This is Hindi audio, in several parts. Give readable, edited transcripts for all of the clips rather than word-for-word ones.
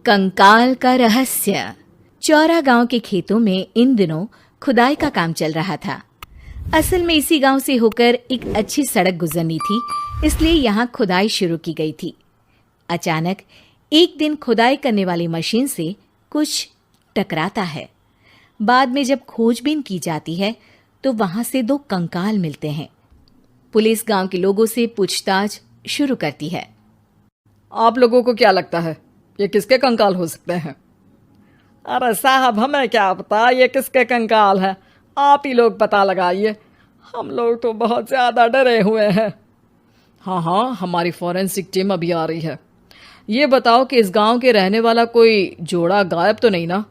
कंकाल का रहस्य। चौरा गांव के खेतों में इन दिनों खुदाई का काम चल रहा था। असल में इसी गांव से होकर एक अच्छी सड़क गुजरनी थी, इसलिए यहाँ खुदाई शुरू की गई थी। अचानक एक दिन खुदाई करने वाली मशीन से कुछ टकराता है। बाद में जब खोजबीन की जाती है तो वहां से 2 कंकाल मिलते हैं। पुलिस गांव के लोगों से पूछताछ शुरू करती है। आप लोगों को क्या लगता है ये किसके कंकाल हो सकते हैं? अरे साहब, हमें क्या पता ये किसके कंकाल है, आप ही लोग पता लगाइए। हम लोग तो बहुत ज़्यादा डरे हुए हैं। हाँ, हमारी फॉरेंसिक टीम अभी आ रही है। ये बताओ कि इस गांव के रहने वाला कोई जोड़ा गायब तो नहीं ना?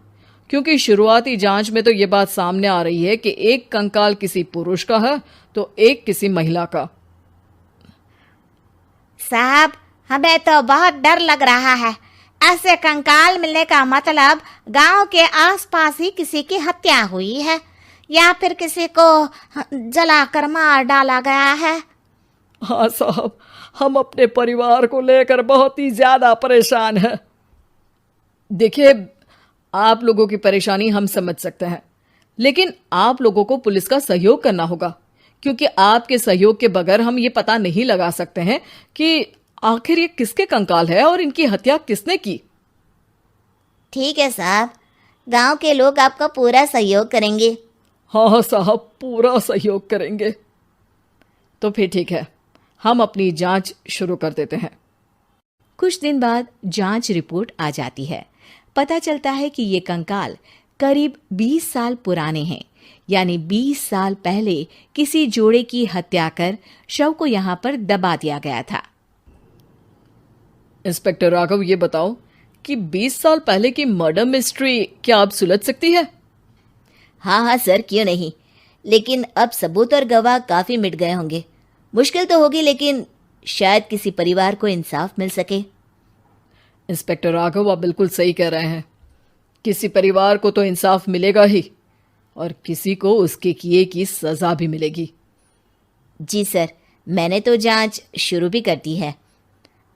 क्योंकि शुरुआती जांच में तो ये बात सामने आ रही है कि एक कंकाल किसी पुरुष का है तो एक किसी महिला का। साहब, हमें तो बहुत डर लग रहा है। ऐसे कंकाल मिलने का मतलब गांव के आसपास ही किसी की हत्या हुई है या फिर किसी को जलाकर मार डाला गया है। हाँ साहब, हम अपने परिवार को लेकर बहुत ही ज्यादा परेशान हैं। देखिए, आप लोगों की परेशानी हम समझ सकते हैं, लेकिन आप लोगों को पुलिस का सहयोग करना होगा, क्योंकि आपके सहयोग के बगैर हम ये पता नहीं लगा सकते हैं कि आखिर ये किसके कंकाल है और इनकी हत्या किसने की। ठीक है साहब, गांव के लोग आपका पूरा सहयोग करेंगे। हाँ साहब, पूरा सहयोग करेंगे। तो फिर ठीक है, हम अपनी जांच शुरू कर देते हैं। कुछ दिन बाद जांच रिपोर्ट आ जाती है। पता चलता है कि ये कंकाल करीब 20 साल पुराने हैं, यानी 20 साल पहले किसी जोड़े की हत्या कर शव को यहाँ पर दबा दिया गया था। इंस्पेक्टर राघव, ये बताओ कि 20 साल पहले की मर्डर मिस्ट्री क्या आप सुलझ सकती है? हाँ सर, क्यों नहीं, लेकिन अब सबूत और गवाह काफी मिट गए होंगे। मुश्किल तो होगी, लेकिन शायद किसी परिवार को इंसाफ मिल सके। इंस्पेक्टर राघव, आप बिल्कुल सही कह रहे हैं। किसी परिवार को तो इंसाफ मिलेगा ही और किसी को उसके किए की सजा भी मिलेगी। जी सर, मैंने तो जांच शुरू भी कर दी है।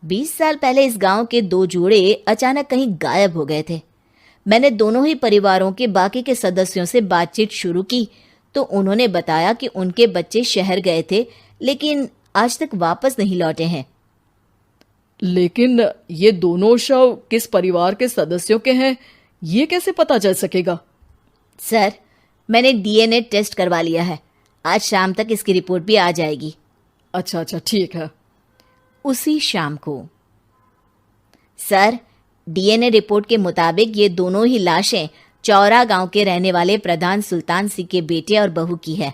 20 साल पहले इस गांव के 2 जोड़े अचानक कहीं गायब हो गए थे। मैंने दोनों ही परिवारों के बाकी के सदस्यों से बातचीत शुरू की तो उन्होंने बताया कि उनके बच्चे शहर गए थे, लेकिन आज तक वापस नहीं लौटे हैं। लेकिन ये दोनों शव किस परिवार के सदस्यों के हैं, ये कैसे पता चल सकेगा? सर, मैंने डीएनए टेस्ट करवा लिया है। आज शाम तक इसकी रिपोर्ट भी आ जाएगी। अच्छा, ठीक है। उसी शाम को सर, डीएनए रिपोर्ट के मुताबिक ये दोनों ही लाशें चौरा गांव के रहने वाले प्रधान सुल्तान सिंह के बेटे और बहू की है।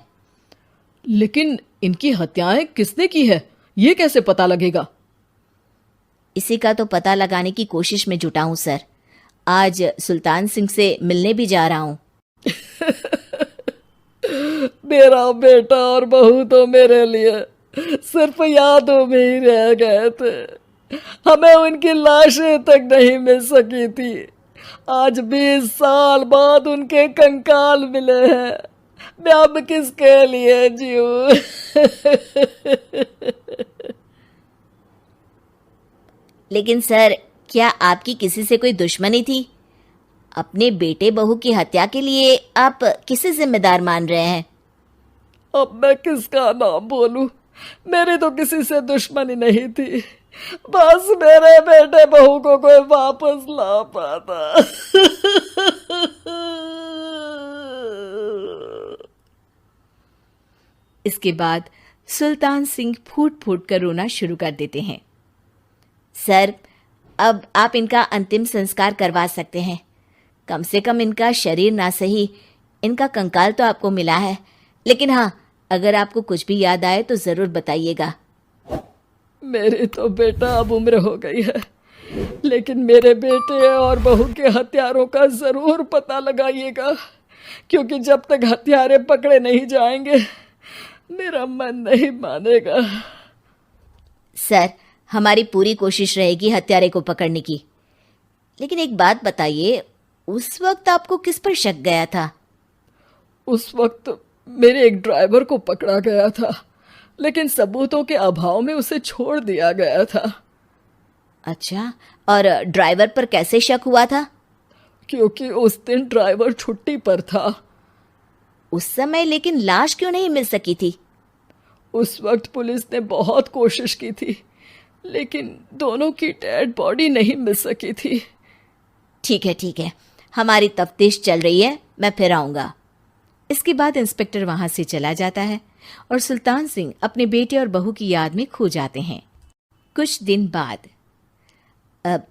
लेकिन इनकी हत्याएं किसने की है, ये कैसे पता लगेगा? इसी का तो पता लगाने की कोशिश में जुटा हूं सर। आज सुल्तान सिंह से मिलने भी जा रहा हूं। मेरा बेटा और बहू तो मेरे लिए सिर्फ यादों में ही रह गए थे। हमें उनकी लाशें तक नहीं मिल सकी थी। आज 20 साल बाद उनके कंकाल मिले हैं। मैं अब किसके लिए जीऊं? लेकिन सर, क्या आपकी किसी से कोई दुश्मनी थी? अपने बेटे बहू की हत्या के लिए आप किसे जिम्मेदार मान रहे हैं? अब मैं किसका नाम बोलूं? मेरी तो किसी से दुश्मनी नहीं थी, बस मेरे बेटे बहू को कोई वापस ला पाता। इसके बाद सुल्तान सिंह फूट फूट कर रोना शुरू कर देते हैं। सर, अब आप इनका अंतिम संस्कार करवा सकते हैं। कम से कम इनका शरीर ना सही, इनका कंकाल तो आपको मिला है। लेकिन हाँ, अगर आपको कुछ भी याद आए तो जरूर बताइएगा। मेरी तो बेटा अब उम्र हो गई है, लेकिन मेरे बेटे और बहू के हत्यारों का जरूर पता लगाइएगा, क्योंकि जब तक हत्यारे पकड़े नहीं जाएंगे मेरा मन नहीं मानेगा। सर, हमारी पूरी कोशिश रहेगी हत्यारे को पकड़ने की। लेकिन एक बात बताइए, उस वक्त आपको किस पर शक गया था? उस वक्त मेरे एक ड्राइवर को पकड़ा गया था, लेकिन सबूतों के अभाव में उसे छोड़ दिया गया था। अच्छा, और ड्राइवर पर कैसे शक हुआ था? क्योंकि उस दिन ड्राइवर छुट्टी पर था। उस समय लेकिन लाश क्यों नहीं मिल सकी थी? उस वक्त पुलिस ने बहुत कोशिश की थी, लेकिन दोनों की डेड बॉडी नहीं मिल सकी थी। ठीक है, हमारी तफ्तीश चल रही है, मैं फिर आऊंगा। इसके बाद इंस्पेक्टर वहां से चला जाता है और सुल्तान सिंह अपने बेटे और बहू की याद में खो जाते हैं। कुछ दिन बाद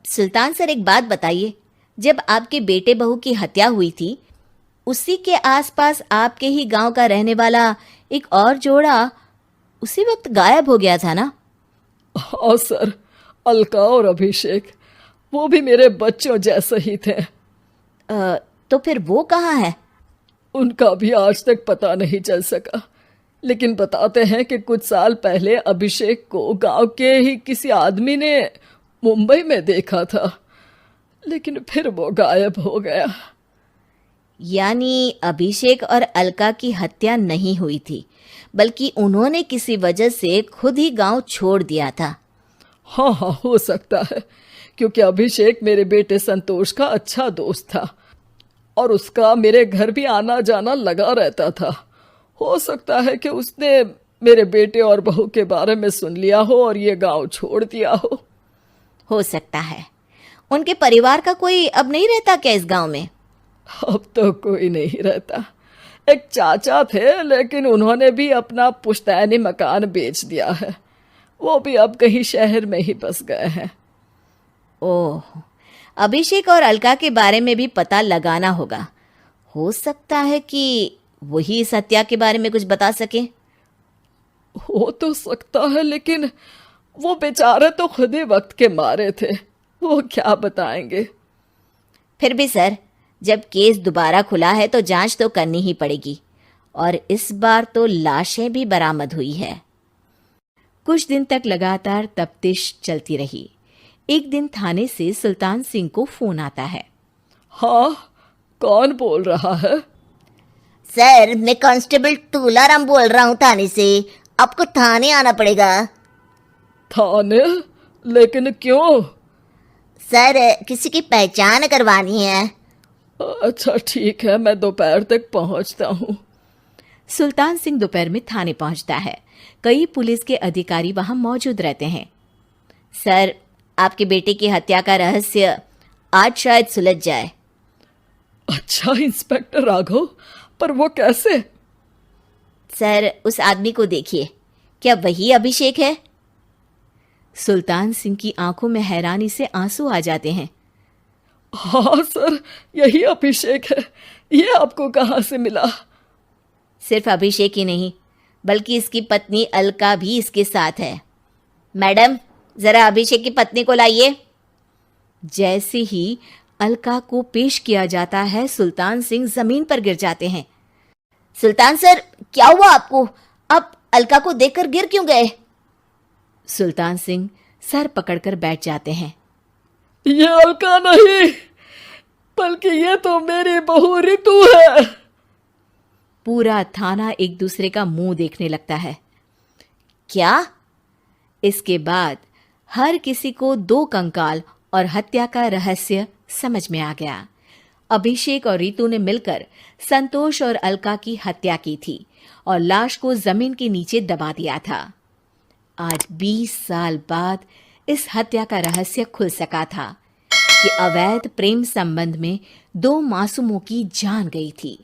सुल्तान सर, एक बात बताइए, जब आपके बेटे बहू की हत्या हुई थी, उसी के आसपास आपके ही गांव का रहने वाला एक और जोड़ा उसी वक्त गायब हो गया था ना? हाँ सर, अलका और अभिषेक, वो भी मेरे बच्चों जैसे ही थे। तो फिर वो कहाँ है? उनका भी आज तक पता नहीं चल सका, लेकिन बताते हैं कि कुछ साल पहले अभिषेक को गांव के ही किसी आदमी ने मुंबई में देखा था, लेकिन फिर वो गायब हो गया। यानी अभिषेक और अलका की हत्या नहीं हुई थी, बल्कि उन्होंने किसी वजह से खुद ही गांव छोड़ दिया था। हाँ, हो सकता है, क्योंकि अभिषेक मेरे बेटे संतोष का अच्छा दोस्त था और उसका मेरे घर भी आना जाना लगा रहता था। हो सकता है कि उसने मेरे बेटे और बहू के बारे में सुन लिया हो और ये गांव छोड़ दिया हो सकता है। उनके परिवार का कोई अब नहीं रहता क्या इस गांव में? अब तो कोई नहीं रहता। एक चाचा थे, लेकिन उन्होंने भी अपना पुश्तैनी मकान बेच दिया है। वो भी अब कहीं शहर में ही बस गए हैं। ओह, अभिषेक और अलका के बारे में भी पता लगाना होगा। हो सकता है कि वही इस हत्या के बारे में कुछ बता सके। हो तो सकता है, लेकिन वो बेचारे तो खुद ही वक्त के मारे थे, वो क्या बताएंगे। फिर भी सर, जब केस दोबारा खुला है तो जांच तो करनी ही पड़ेगी, और इस बार तो लाशें भी बरामद हुई है। कुछ दिन तक लगातार तफ्तीश चलती रही। एक दिन थाने से सुल्तान सिंह को फोन आता है। हाँ, कौन बोल रहा है? सर, मैं कांस्टेबल तुलाराम बोल रहा हूँ थाने से। आपको थाने आना पड़ेगा। थाने? लेकिन क्यों? सर, किसी की पहचान करवानी है। अच्छा ठीक है, मैं दोपहर तक पहुंचता हूँ। सुल्तान सिंह दोपहर में थाने पहुंचता है। कई पुलिस के अधिकारी वहां मौजूद रहते हैं। सर, आपके बेटे की हत्या का रहस्य आज शायद सुलझ जाए। अच्छा इंस्पेक्टर राघव, पर वो कैसे? सर, उस आदमी को देखिए, क्या वही अभिषेक है? सुल्तान सिंह की आंखों में हैरानी से आंसू आ जाते हैं। हाँ सर, यही अभिषेक है। ये आपको कहाँ से मिला? सिर्फ अभिषेक ही नहीं, बल्कि इसकी पत्नी अलका भी इसके साथ है। मैडम, जरा अभिषेक की पत्नी को लाइए। जैसे ही अलका को पेश किया जाता है, सुल्तान सिंह जमीन पर गिर जाते हैं। सुल्तान सर, क्या हुआ आपको? आप अलका को देखकर गिर क्यों गए? सुल्तान सिंह सर पकड़कर बैठ जाते हैं। ये अलका नहीं, बल्कि ये तो मेरी बहू रितु है। पूरा थाना एक दूसरे का मुंह देखने लगता है। क्या? इसके बाद हर किसी को दो कंकाल और हत्या का रहस्य समझ में आ गया। अभिषेक और रितु ने मिलकर संतोष और अलका की हत्या की थी और लाश को जमीन के नीचे दबा दिया था। आज 20 साल बाद इस हत्या का रहस्य खुल सका था कि अवैध प्रेम संबंध में दो मासूमों की जान गई थी।